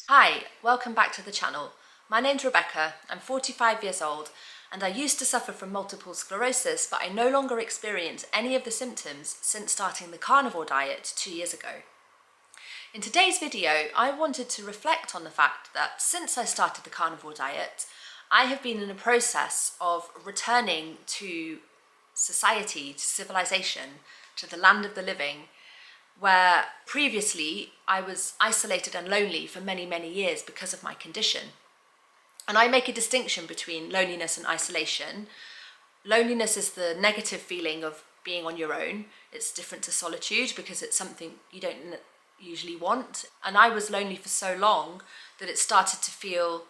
Hi, welcome back to the channel. My name's Rebecca, I'm 45 years old and I used to suffer from multiple sclerosis, but I no longer experience any of the symptoms since starting the carnivore diet 2 years ago. In today's video, I wanted to reflect on the fact that since I started the carnivore diet, I have been in a process of returning to society, to civilization, to the land of the living, where previously I was isolated and lonely for many, many years because of my condition. And I make a distinction between loneliness and isolation. Loneliness is the negative feeling of being on your own. It's different to solitude because it's something you don't usually want. And I was lonely for so long that it started to feel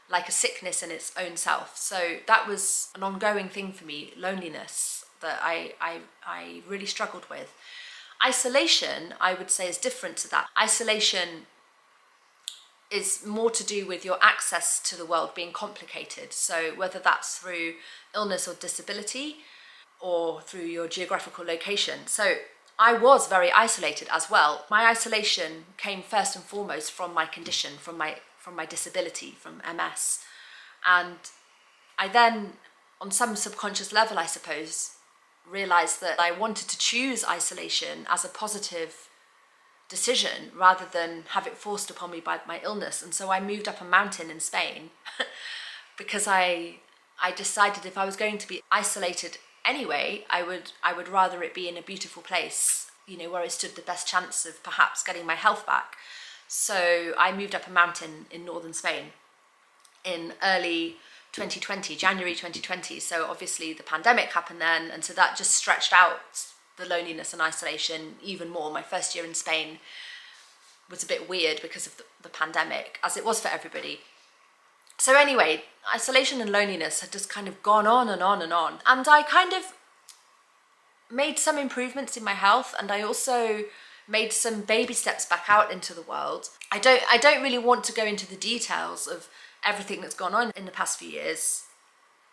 like a sickness in its own self. So that was an ongoing thing for me, loneliness, that I really struggled with. Isolation, I would say, is different to that. Isolation is more to do with your access to the world being complicated. So whether that's through illness or disability or through your geographical location. So I was very isolated as well. My isolation came first and foremost from my condition, from my disability, from MS. And I then, on some subconscious level, I suppose, realized that I wanted to choose isolation as a positive decision rather than have it forced upon me by my illness. And so I moved up a mountain in Spain because I decided if I was going to be isolated anyway, I would rather it be in a beautiful place, where I stood the best chance of perhaps getting my health back. So I moved up a mountain in northern Spain in early 2020, January 2020. So obviously the pandemic happened then, and so that just stretched out the loneliness and isolation even more. My first year in Spain was a bit weird because of the pandemic, as it was for everybody. So anyway, isolation and loneliness had just kind of gone on and on and on. And I kind of made some improvements in my health, and I also made some baby steps back out into the world. I don't really want to go into the details of everything that's gone on in the past few years.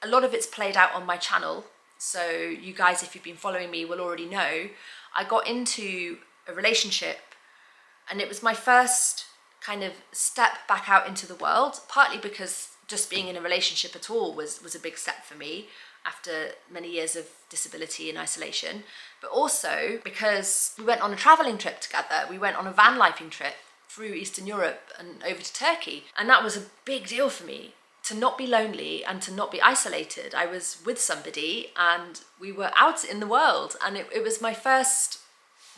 A lot of it's played out on my channel, so you guys, if you've been following me, will already know. I got into a relationship and it was my first kind of step back out into the world, partly because just being in a relationship at all was a big step for me after many years of disability and isolation, but also because we went on a traveling trip together. We went on a van lifing trip through Eastern Europe and over to Turkey. And that was a big deal for me, to not be lonely and to not be isolated. I was with somebody and we were out in the world, and it was my first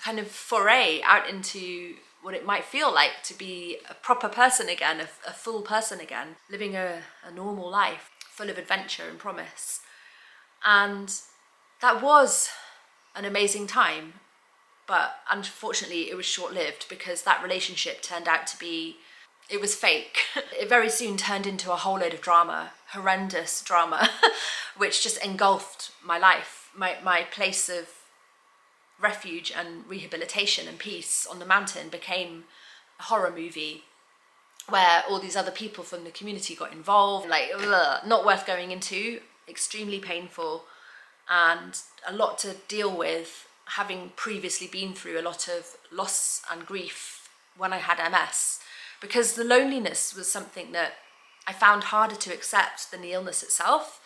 kind of foray out into what it might feel like to be a proper person again, a full person again, living a normal life full of adventure and promise. And that was an amazing time. But unfortunately, it was short-lived because that relationship turned out to be, it was fake. It very soon turned into a whole load of drama, horrendous drama, which just engulfed my life. My place of refuge and rehabilitation and peace on the mountain became a horror movie where all these other people from the community got involved. Not worth going into, extremely painful, and a lot to deal with, having previously been through a lot of loss and grief when I had MS, because the loneliness was something that I found harder to accept than the illness itself.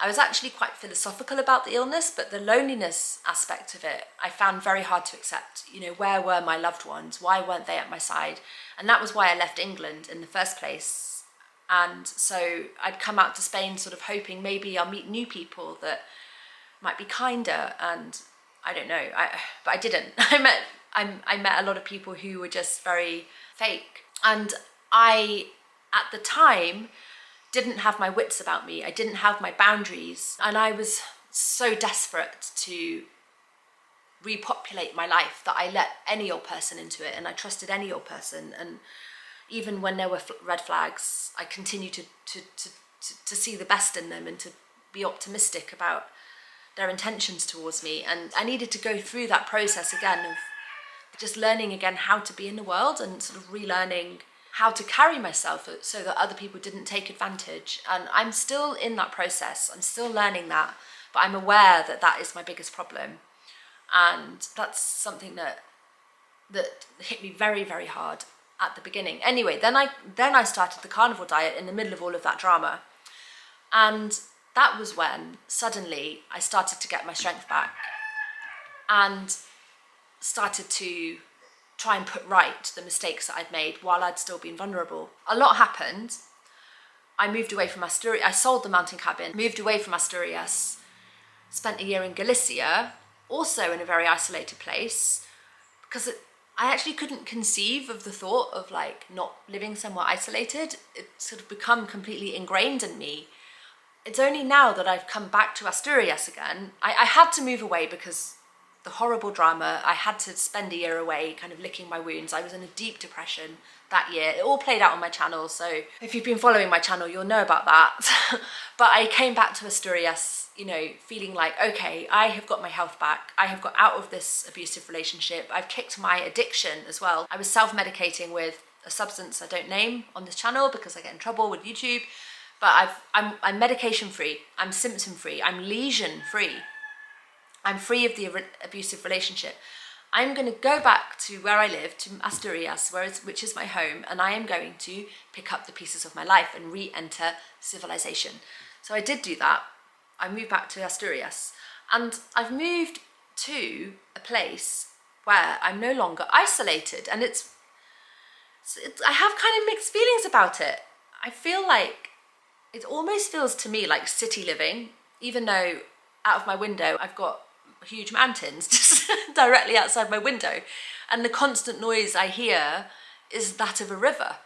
I was actually quite philosophical about the illness, but the loneliness aspect of it I found very hard to accept. Where were my loved ones? Why weren't they at my side? And that was why I left England in the first place. And so I'd come out to Spain sort of hoping maybe I'll meet new people that might be kinder, and I don't know, but I didn't. I met a lot of people who were just very fake. And I, at the time, didn't have my wits about me. I didn't have my boundaries. And I was so desperate to repopulate my life that I let any old person into it, and I trusted any old person. And even when there were red flags, I continued to see the best in them and to be optimistic about their intentions towards me. And I needed to go through that process again of just learning again how to be in the world and sort of relearning how to carry myself so that other people didn't take advantage. And I'm still in that process. I'm still learning that, but I'm aware that that is my biggest problem. And that's something that hit me very, very hard. at the beginning. Anyway, then I started the carnivore diet in the middle of all of that drama. And that was when suddenly I started to get my strength back and started to try and put right the mistakes that I'd made while I'd still been vulnerable. A lot happened. I moved away from Asturias. I sold the mountain cabin, moved away from Asturias, spent a year in Galicia, also in a very isolated place, because I actually couldn't conceive of the thought of like not living somewhere isolated. It sort of become completely ingrained in me. It's only now that I've come back to Asturias again. I had to move away because the horrible drama. I had to spend a year away kind of licking my wounds. I was in a deep depression that year. It all played out on my channel, so if you've been following my channel, you'll know about that. But I came back to Asturias, you know, feeling like, okay, I have got my health back. I have got out of this abusive relationship. I've kicked my addiction as well. I was self-medicating with a substance I don't name on this channel because I get in trouble with YouTube. But I'm medication free, I'm symptom free, I'm lesion free. I'm free of the abusive relationship. I'm going to go back to where I live, to Asturias, which is my home, and I am going to pick up the pieces of my life and re-enter civilization. So I did do that. I moved back to Asturias, and I've moved to a place where I'm no longer isolated, and I have kind of mixed feelings about it. I feel like it almost feels to me like city living, even though out of my window I've got huge mountains just directly outside my window, and the constant noise I hear is that of a river.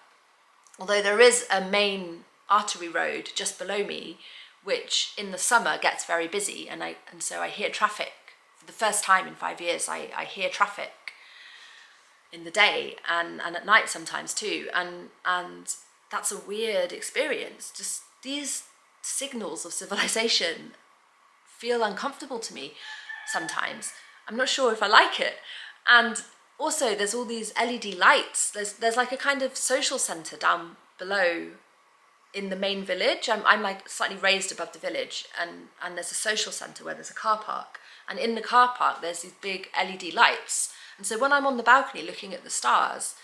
Although there is a main artery road just below me, which in the summer gets very busy, and so I hear traffic. For the first time in 5 years, I hear traffic in the day and at night sometimes too, and that's a weird experience. Just these signals of civilization feel uncomfortable to me sometimes. I'm not sure if I like it. And also there's all these LED lights. There's like a kind of social centre down below in the main village. I'm like slightly raised above the village, and there's a social centre where there's a car park. And in the car park there's these big LED lights. And so when I'm on the balcony looking at the stars,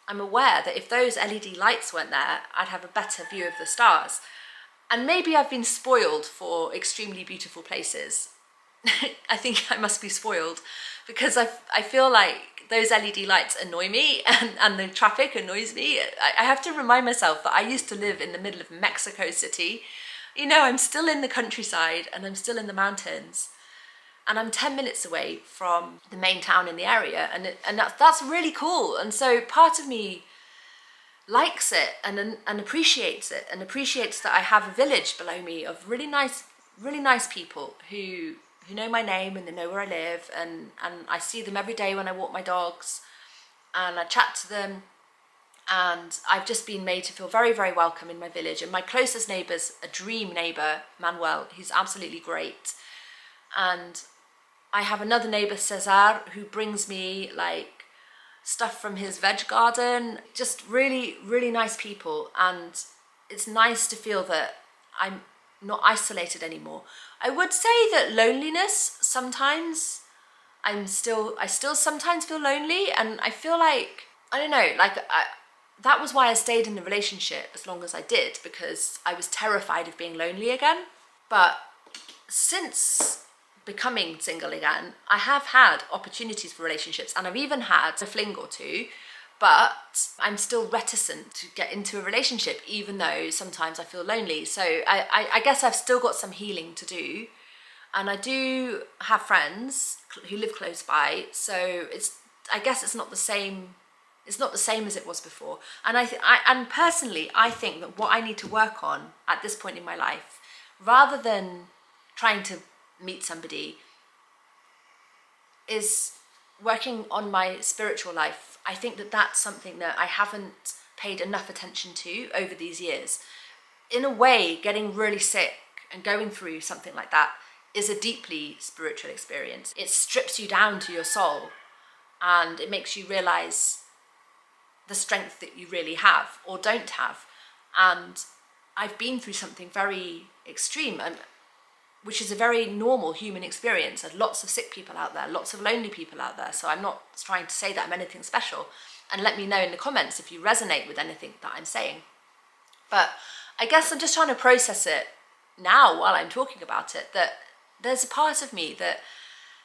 I'm aware that if those LED lights weren't there, I'd have a better view of the stars. And maybe I've been spoiled for extremely beautiful places. I think I must be spoiled because I feel like those LED lights annoy me, and the traffic annoys me. I have to remind myself that I used to live in the middle of Mexico City. You know, I'm still in the countryside and I'm still in the mountains. And I'm 10 minutes away from the main town in the area, and that's really cool. And so part of me likes it and appreciates it, and appreciates that I have a village below me of really nice people who know my name and they know where I live, and I see them every day when I walk my dogs and I chat to them, and I've just been made to feel very, very welcome in my village. And my closest neighbour's a dream neighbour, Manuel. He's absolutely great. And I have another neighbour, Cesar, who brings me like stuff from his veg garden. Just really, really nice people. And it's nice to feel that I'm not isolated anymore. I would say that loneliness, sometimes I still sometimes feel lonely, and I feel like, I don't know, like that was why I stayed in the relationship as long as I did, because I was terrified of being lonely again. But since becoming single again, I have had opportunities for relationships, and I've even had a fling or two, but I'm still reticent to get into a relationship, even though sometimes I feel lonely. So I guess I've still got some healing to do. And I do have friends who live close by, so I guess it's not the same. It's not the same as it was before. And personally, I think that what I need to work on at this point in my life, rather than trying to meet somebody, is working on my spiritual life. I think that that's something that I haven't paid enough attention to over these years. In a way, getting really sick and going through something like that is a deeply spiritual experience. It strips you down to your soul, and it makes you realize the strength that you really have or don't have. And I've been through something very extreme, and which is a very normal human experience. There's lots of sick people out there, lots of lonely people out there. So I'm not trying to say that I'm anything special. And let me know in the comments if you resonate with anything that I'm saying. But I guess I'm just trying to process it now while I'm talking about it, that there's a part of me that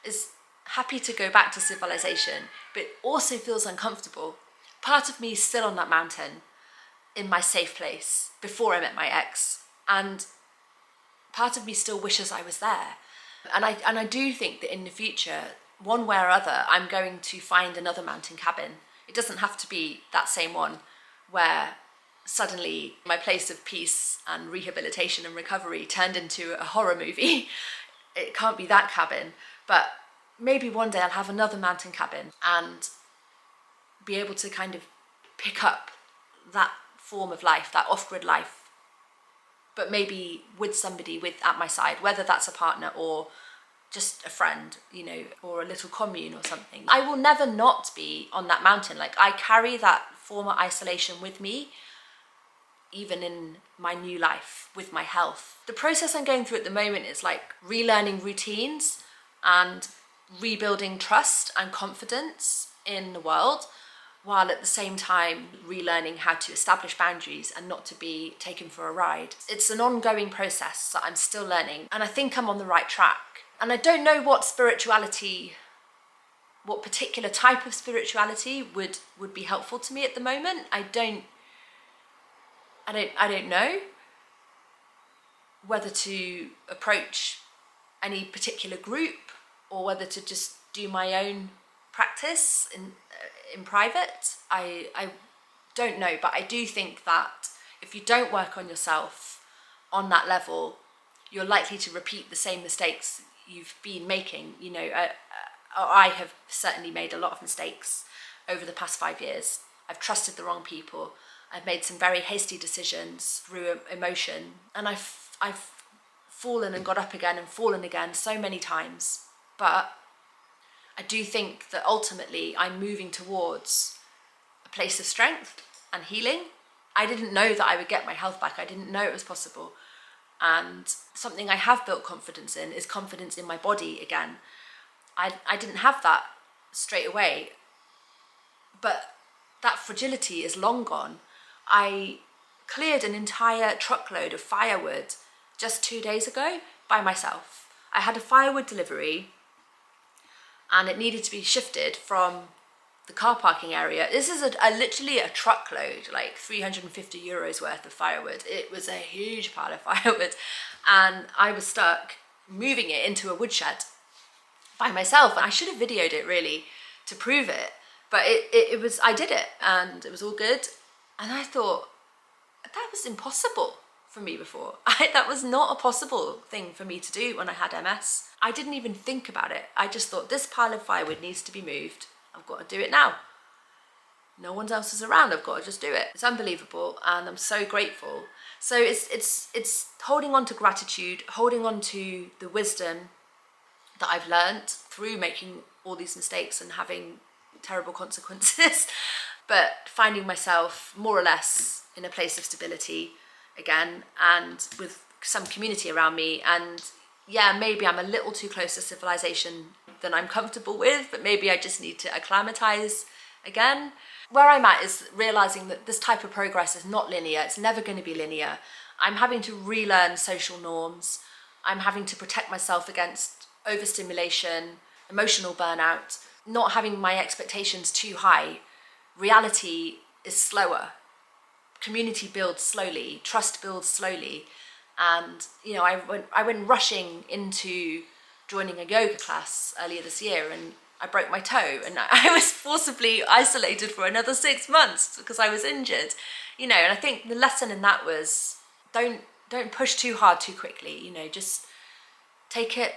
is happy to go back to civilization, but also feels uncomfortable. Part of me is still on that mountain in my safe place before I met my ex, and part of me still wishes I was there. And I do think that in the future, one way or other, I'm going to find another mountain cabin. It doesn't have to be that same one where suddenly my place of peace and rehabilitation and recovery turned into a horror movie. It can't be that cabin, but maybe one day I'll have another mountain cabin and be able to kind of pick up that form of life, that off-grid life, but maybe with somebody at my side, whether that's a partner or just a friend, you know, or a little commune or something. I will never not be on that mountain. Like, I carry that former isolation with me, even in my new life with my health. The process I'm going through at the moment is like relearning routines and rebuilding trust and confidence in the world, while at the same time relearning how to establish boundaries and not to be taken for a ride. It's an ongoing process that I'm still learning, and I think I'm on the right track. And I don't know what particular type of spirituality would be helpful to me at the moment. I don't know whether to approach any particular group or whether to just do my own practice in private. I don't know, but I do think that if you don't work on yourself on that level, you're likely to repeat the same mistakes you've been making. You know, I have certainly made a lot of mistakes over the past 5 years. I've trusted the wrong people. I've made some very hasty decisions through emotion, and I've fallen and got up again and fallen again so many times. But I do think that ultimately I'm moving towards a place of strength and healing. I didn't know that I would get my health back. I didn't know it was possible. And something I have built confidence in is confidence in my body again. I didn't have that straight away, but that fragility is long gone. I cleared an entire truckload of firewood just 2 days ago by myself. I had a firewood delivery and it needed to be shifted from the car parking area. This is literally a truckload, like 350 euros worth of firewood. It was a huge pile of firewood, and I was stuck moving it into a woodshed by myself. And I should have videoed it really to prove it, but I did it and it was all good. And I thought, that was impossible for me before. That was not a possible thing for me to do when I had MS. I didn't even think about it. I just thought, this pile of firewood needs to be moved. I've got to do it now. No one else is around. I've got to just do it. It's unbelievable, and I'm so grateful. So it's holding on to gratitude, holding on to the wisdom that I've learned through making all these mistakes and having terrible consequences, but finding myself more or less in a place of stability again, and with some community around me. And yeah, maybe I'm a little too close to civilization than I'm comfortable with, but maybe I just need to acclimatize again. Where I'm at is realizing that this type of progress is not linear. It's never going to be linear. I'm having to relearn social norms. I'm having to protect myself against overstimulation, emotional burnout, not having my expectations too high. Reality is slower. Community builds slowly, trust builds slowly. And, you know, I went rushing into joining a yoga class earlier this year, and I broke my toe, and I was forcibly isolated for another 6 months because I was injured, you know. And I think the lesson in that was don't push too hard too quickly, you know. Just take it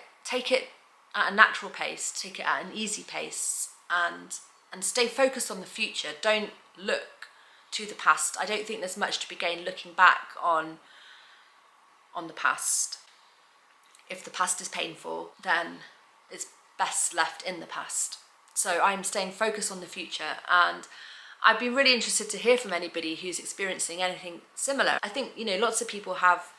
at a natural pace, take it at an easy pace, and stay focused on the future. Don't look to the past. I don't think there's much to be gained looking back on the past. If the past is painful, then it's best left in the past. So I'm staying focused on the future, and I'd be really interested to hear from anybody who's experiencing anything similar. I think, you know, lots of people have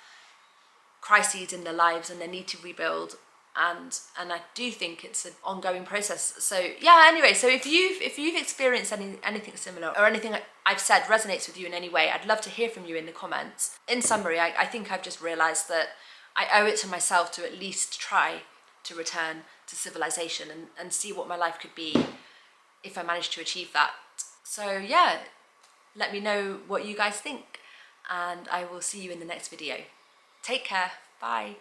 crises in their lives and they need to rebuild. And I do think it's an ongoing process. So yeah, anyway, so if you've experienced anything similar, or anything I've said resonates with you in any way, I'd love to hear from you in the comments. In summary, I think I've just realized that I owe it to myself to at least try to return to civilization and see what my life could be if I managed to achieve that. So yeah, let me know what you guys think, and I will see you in the next video. Take care. Bye.